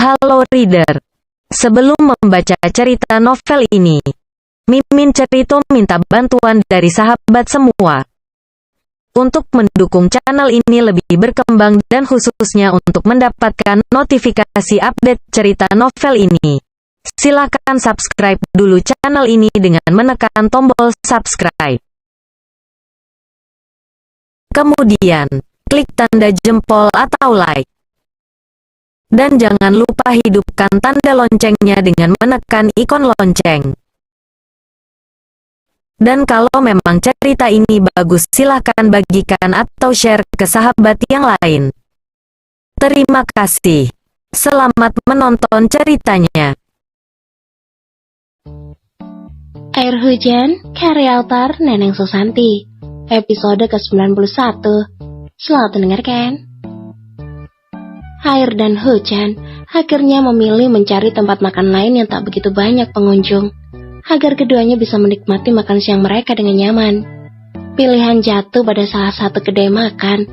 Halo reader, sebelum membaca cerita novel ini, Mimin Cerita minta bantuan dari sahabat semua untuk mendukung channel ini lebih berkembang dan khususnya untuk mendapatkan notifikasi update cerita novel ini. Silakan subscribe dulu channel ini dengan menekan tombol subscribe. Kemudian, klik tanda jempol atau like. Dan jangan lupa hidupkan tanda loncengnya dengan menekan ikon lonceng. Dan kalau memang cerita ini bagus silahkan bagikan atau share ke sahabat yang lain. Terima kasih. Selamat menonton ceritanya. Air Hujan, karya autor Neneng Susanti, episode ke-91. Selamat mendengarkan. Air dan Hujan akhirnya memilih mencari tempat makan lain yang tak begitu banyak pengunjung, agar keduanya bisa menikmati makan siang mereka dengan nyaman. Pilihan jatuh pada salah satu kedai makan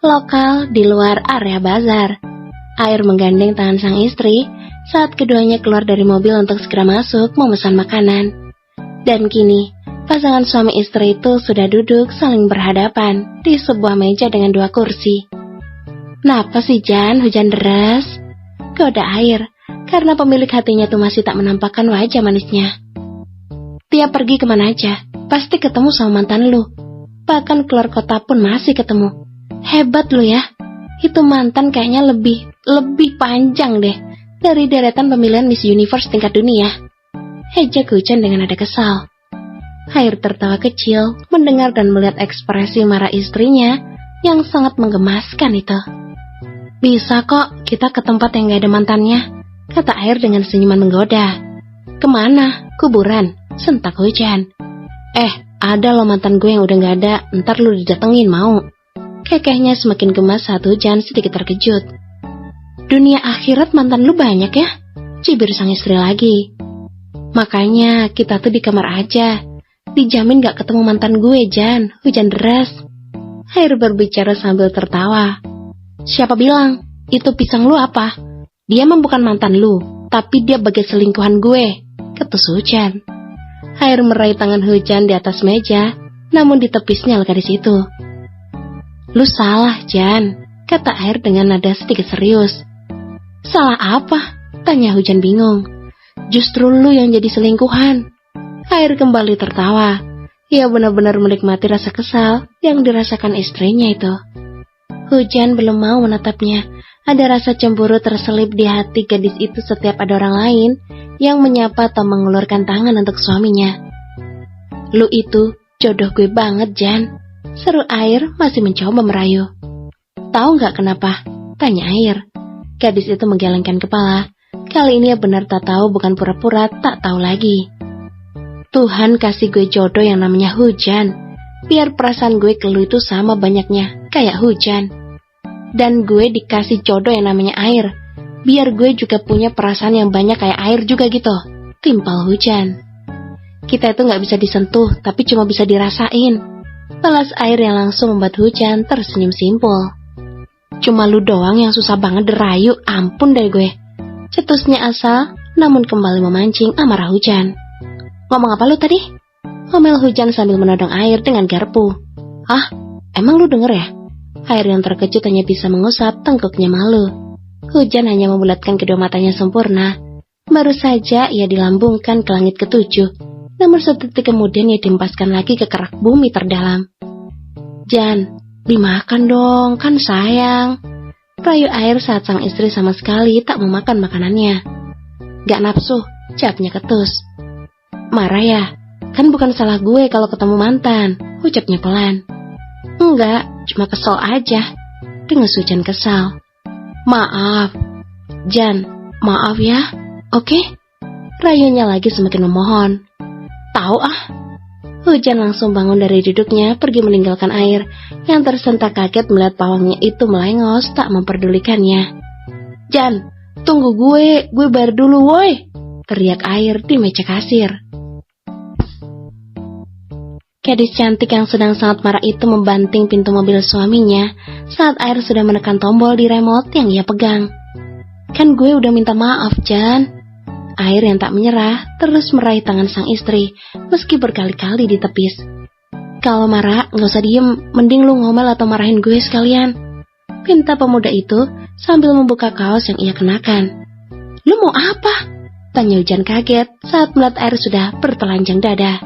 lokal di luar area bazar. Air menggandeng tangan sang istri saat keduanya keluar dari mobil untuk segera masuk memesan makanan. Dan kini, pasangan suami istri itu sudah duduk saling berhadapan di sebuah meja dengan 2 kursi. Kenapa sih Jan, hujan deras? Goda Air, karena pemilik hatinya tuh masih tak menampakkan wajah manisnya. Tiap pergi kemana aja, pasti ketemu sama mantan lu. Bahkan keluar kota pun masih ketemu. Hebat lu ya. Itu mantan kayaknya lebih panjang deh dari deretan pemilihan Miss Universe tingkat dunia. Ejek Hujan dengan nada kesal. Air tertawa kecil mendengar dan melihat ekspresi marah istrinya yang sangat menggemaskan itu. Bisa kok kita ke tempat yang gak ada mantannya, kata Air dengan senyuman menggoda. Kemana? Kuburan? Sentak Hujan. Ada loh mantan gue yang udah gak ada, ntar lu didatengin mau? Kekehnya semakin gemas saat Hujan sedikit terkejut. Dunia akhirat mantan lu banyak ya? Cibir sang istri lagi. Makanya kita tuh di kamar aja. Dijamin gak ketemu mantan gue, Jan. Hujan deras. Air berbicara sambil tertawa. Siapa bilang? Itu pisang lu apa? Dia memang bukan mantan lu, tapi dia bagai selingkuhan gue, ketus Hujan. Air meraih tangan Hujan di atas meja, namun ditepisnya gadis itu. Lu salah, Jan, kata Air dengan nada sedikit serius. Salah apa? Tanya Hujan bingung. Justru lu yang jadi selingkuhan. Air kembali tertawa. Ia benar-benar menikmati rasa kesal yang dirasakan istrinya itu. Hujan belum mau menatapnya. Ada rasa cemburu terselip di hati gadis itu setiap ada orang lain yang menyapa atau mengulurkan tangan untuk suaminya. Lu itu jodoh gue banget, Jan, seru Air masih mencoba merayu. Tahu gak kenapa? Tanya Air. Gadis itu menggelengkan kepala. Kali ini ia benar tak tahu, bukan pura-pura tak tahu lagi. Tuhan kasih gue jodoh yang namanya Hujan, biar perasaan gue ke lu itu sama banyaknya kayak hujan. Dan gue dikasih jodoh yang namanya Air, biar gue juga punya perasaan yang banyak kayak Air juga gitu, timpal Hujan. Kita itu gak bisa disentuh, tapi cuma bisa dirasain. Balas Air yang langsung membuat Hujan tersenyum simpul. Cuma lu doang yang susah banget dirayu, ampun deh gue. Cetusnya asal, namun kembali memancing amarah Hujan. Ngomong apa lu tadi? Ngomel Hujan sambil menodong Air dengan garpu. Ah, emang lu denger ya? Air yang terkejut hanya bisa mengusap tengkuknya malu. Hujan hanya membulatkan kedua matanya sempurna. Baru saja ia dilambungkan ke langit ketujuh, namun sedetik kemudian ia dihempaskan lagi ke kerak bumi terdalam. Jan, dimakan dong, kan sayang. Rayu Air saat sang istri sama sekali tak mau makan makanannya. Gak nafsu, jawabnya ketus. Marah ya? Kan bukan salah gue kalau ketemu mantan, ucapnya pelan. Enggak, cuma kesel aja, dengus Hujan kesal. Maaf, Jan, maaf ya, oke? Rayunya lagi semakin memohon. Tahu ah. Hujan langsung bangun dari duduknya, pergi meninggalkan Air yang tersentak kaget melihat pawangnya itu melengos tak memperdulikannya. Jan, tunggu gue bayar dulu woi, teriak Air di meja kasir. Gadis cantik yang sedang sangat marah itu membanting pintu mobil suaminya saat Air sudah menekan tombol di remote yang ia pegang. Kan gue udah minta maaf, Jan. Air yang tak menyerah terus meraih tangan sang istri, meski berkali-kali ditepis. Kalau marah, gak usah diem, mending lu ngomel atau marahin gue sekalian. Pinta pemuda itu sambil membuka kaos yang ia kenakan. Lu mau apa? Tanya Hujan kaget saat melihat air sudah bertelanjang dada.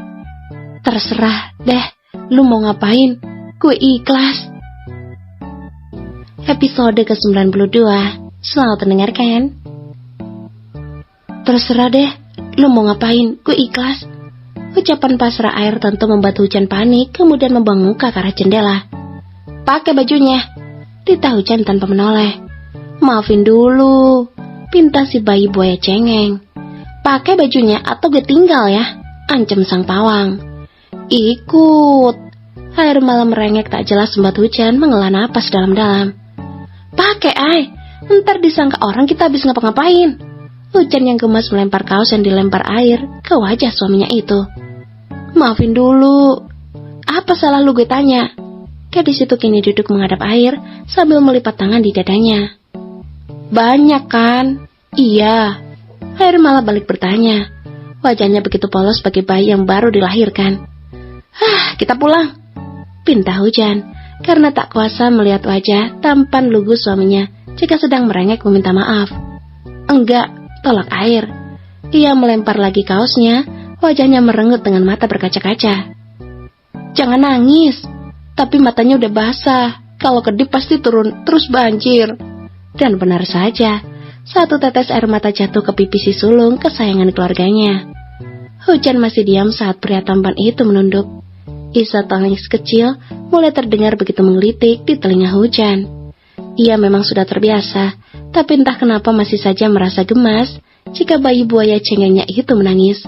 Terserah deh, lu mau ngapain? Gue ikhlas. Episode ke-92, selamat mendengarkan. Terserah deh, lu mau ngapain? Gue ikhlas. Ucapan pasrah air tentu membuat Hujan panik, kemudian membuang muka ke arah jendela. Pakai bajunya, titah Hujan tanpa menoleh. Maafin dulu, pinta si bayi buaya cengeng. Pakai bajunya atau gue tinggal ya, ancam sang pawang. Ikut. Air malah merengek tak jelas membuat Hujan menghela napas dalam-dalam. Pakai ay, ntar disangka orang kita habis ngapa-ngapain. Hujan yang gemas melempar kaos yang dilempar air ke wajah suaminya itu. Maafin dulu. Apa salah lu, gue tanya. Gadis itu kini duduk menghadap air sambil melipat tangan di dadanya. Banyak kan? Iya. Air malah balik bertanya. Wajahnya begitu polos sebagai bayi yang baru dilahirkan. Kita pulang. Pinta Hujan karena tak kuasa melihat wajah tampan lugu suaminya jika sedang merengek meminta maaf. Enggak, tolak air. Ia melempar lagi kaosnya, wajahnya merengut dengan mata berkaca-kaca. Jangan nangis, tapi matanya udah basah. Kalau kedip pasti turun, terus banjir. Dan benar saja, satu tetes air mata jatuh ke pipi si sulung kesayangan keluarganya. Hujan masih diam saat pria tampan itu menunduk. Isak tangis kecil mulai terdengar begitu menggelitik di telinga Hujan. Ia memang sudah terbiasa, tapi entah kenapa masih saja merasa gemas jika bayi buaya cengengnya itu menangis.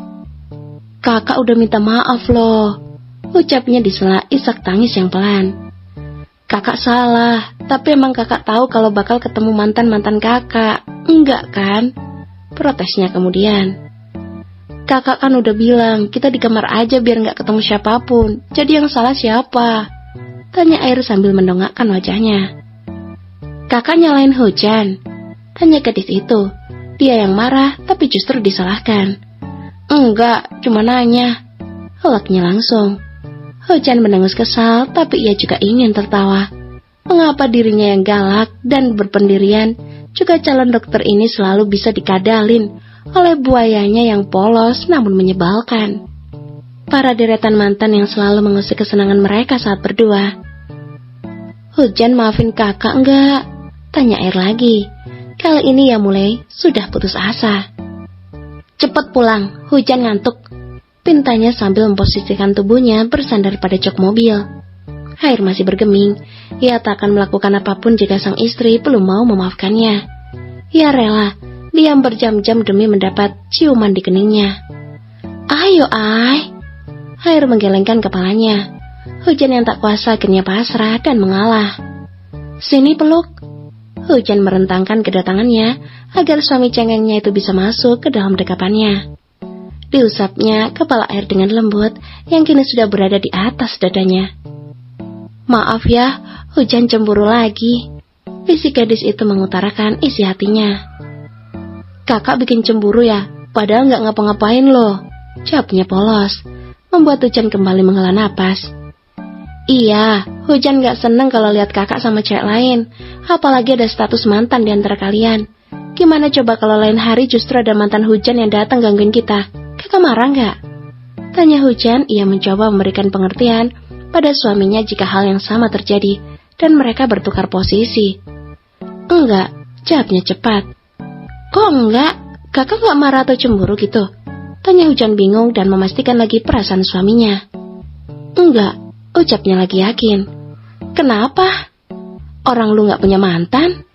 Kakak udah minta maaf loh, ucapnya disela isak tangis yang pelan. Kakak salah, tapi emang kakak tahu kalau bakal ketemu mantan-mantan kakak, enggak kan? Protesnya kemudian. Kakak kan udah bilang, kita di kamar aja biar gak ketemu siapapun. Jadi yang salah siapa? Tanya air sambil mendongakkan wajahnya. Kakak nyalain Hujan? Tanya gadis itu. Dia yang marah, tapi justru disalahkan. Enggak, cuma nanya. Helaknya langsung. Hujan mendengus kesal, tapi ia juga ingin tertawa. Mengapa dirinya yang galak dan berpendirian, juga calon dokter ini selalu bisa dikadalin oleh buayanya yang polos namun menyebalkan. Para deretan mantan yang selalu mengusik kesenangan mereka saat berdua. Hujan maafin kakak enggak? Tanya air lagi. Kali ini ia mulai sudah putus asa. Cepet pulang, Hujan ngantuk. Pintanya sambil memposisikan tubuhnya bersandar pada jok mobil. Air masih bergeming. Ia tak akan melakukan apapun jika sang istri belum mau memaafkannya. Ia rela diam berjam-jam demi mendapat ciuman di keningnya. Ayo, Ay. Air menggelengkan kepalanya. Hujan yang tak kuasa akhirnya pasrah dan mengalah. Sini peluk. Hujan merentangkan kedatangannya agar suami cengengnya itu bisa masuk ke dalam dekapannya. Diusapnya kepala air dengan lembut yang kini sudah berada di atas dadanya. Maaf ya, Hujan cemburu lagi. Bisik gadis itu mengutarakan isi hatinya. Kakak bikin cemburu ya, padahal gak ngapa-ngapain loh. Jawabnya polos, membuat Hujan kembali menghela napas. Iya, Hujan gak seneng kalau lihat kakak sama cewek lain, apalagi ada status mantan di antara kalian. Gimana coba kalau lain hari justru ada mantan Hujan yang datang gangguin kita? Kakak marah gak? Tanya Hujan, ia mencoba memberikan pengertian pada suaminya jika hal yang sama terjadi, dan mereka bertukar posisi. Enggak, jawabnya cepat. Kok enggak? Kakak gak marah atau cemburu gitu? Tanya Hujan bingung dan memastikan lagi perasaan suaminya. Enggak, ucapnya lagi yakin. Kenapa? Orang lu gak punya mantan?